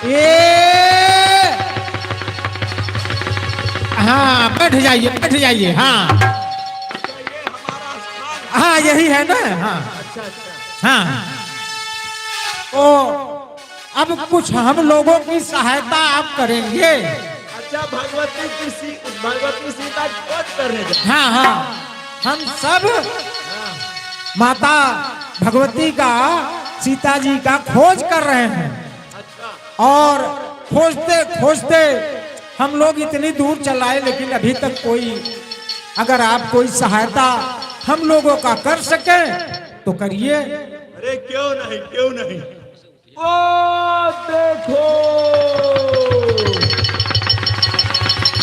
ये हाँ बैठ जाइए हाँ हाँ यही है ना हाँ हाँ। तो अब कुछ हम लोगों की सहायता आप करेंगे। अच्छा, भगवती सीता खोज करने जा। हाँ हाँ हम सब माता भगवती का सीता जी का खोज कर रहे हैं। और खोजते खोजते हम लोग इतनी दूर चलाए लेकिन अभी तक कोई, अगर आप कोई सहायता हम लोगों का कर सके तो करिए। अरे क्यों नहीं क्यों नहीं। ओ देखो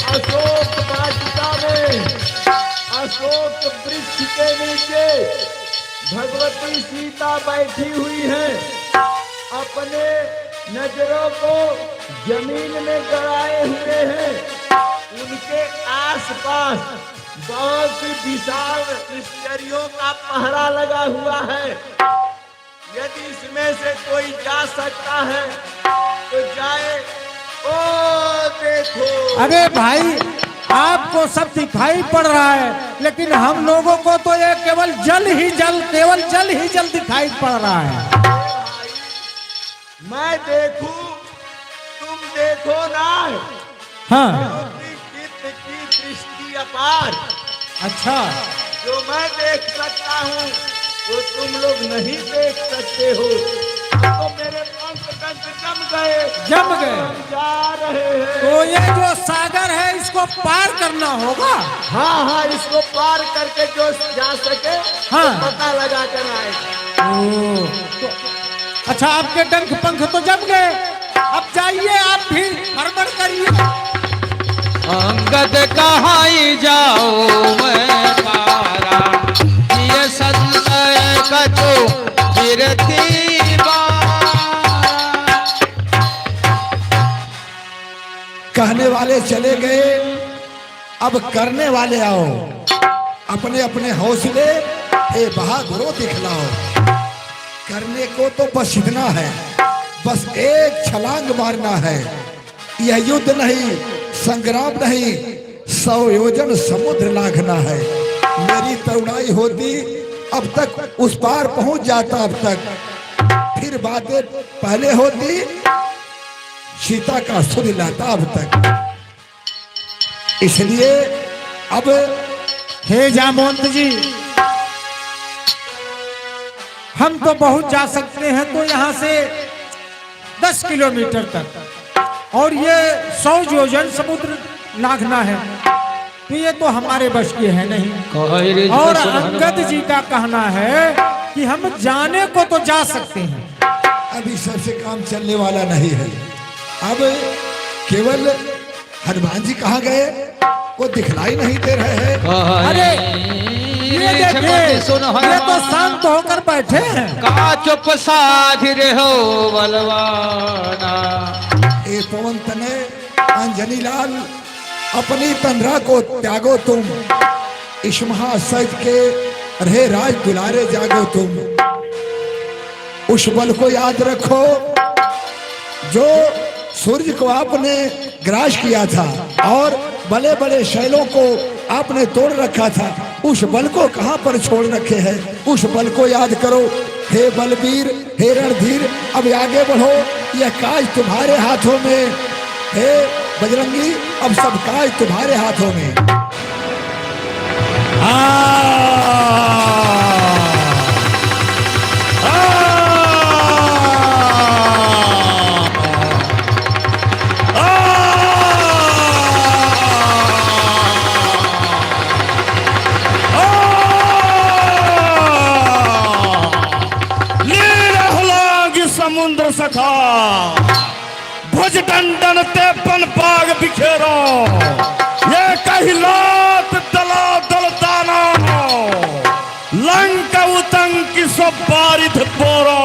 अशोक वाटिका में अशोक वृक्ष के नीचे भगवती सीता बैठी हुई है। अपने नजरों को जमीन में गड़ाए हुए हैं। उनके आसपास बहुत सी विशाल ऋषियों का पहरा लगा हुआ है। यदि इसमें से कोई जा सकता है तो जाए। ओ देखो। अरे भाई आपको सब दिखाई पड़ रहा है लेकिन हम लोगों को तो ये केवल जल ही जल दिखाई पड़ रहा है। मैं देखूं तुम देखो ना। हाँ चित्त की दृष्टि अपार। अच्छा जो मैं देख सकता हूँ वो तुम लोग नहीं देख सकते हो। तो मेरे पंख जम गए जा रहे हैं। तो ये जो सागर है इसको पार करना होगा। हाँ हाँ इसको पार करके जो जा सके हाँ तो पता लगा कर आए। तो अच्छा आपके डंक पंख तो जम गए, अब जाइए आप भी हड़बड़ करिए। अंगद कहाई जाओ मैं पारा, ये संशय कछु गिरती बारा। कहने वाले चले गए, अब करने वाले आओ। अपने अपने हौसले हे बहादुरों दिखलाओ। करने को तो बस इतना है, बस एक छलांग मारना है। यह युद्ध नहीं, संग्राम नहीं, 100 योजन समुद्र लांघना है। मेरी तरुणाई होती अब तक उस पार पहुंच जाता। अब तक फिर बातें पहले होती, सीता का सुध लाता अब तक। इसलिए अब हे जामवंत जी, हम तो बहुत जा सकते हैं तो यहाँ से 10 किलोमीटर तक, और ये 100 योजन समुद्र लांघना है तो ये तो हमारे बस की है नहीं। और अंगद जी का कहना है कि हम जाने को तो जा सकते हैं। अभी सबसे काम चलने वाला नहीं है। अब केवल हनुमान जी कहाँ गए, वो दिखलाई नहीं दे रहे हैं। अरे ये देखिए, ये तो शांत होकर बैठे हैं। का चुप साधिर हो बलवाना। ए पवन तने अंजनी लाल, अपनी तंद्रा को त्यागो तुम। इस महासज के रहे राज दुलारे जागो तुम। उस बल को याद रखो जो सूर्य को आपने ग्रास किया था और बड़े बड़े शैलों को आपने तोड़ रखा था। उस बल को कहां पर छोड़ रखे हैं, उस बल को याद करो। हे बलबीर, हे रणधीर, अब आगे बढ़ो, यह काज तुम्हारे हाथों में। हे बजरंगी, अब सब काज तुम्हारे हाथों में। समुद्र सखा भुज टंडन तेपन पाग बिखेरो, ये कहिलात दला दलताना लंका उतंकी सब बारिथ बोरो।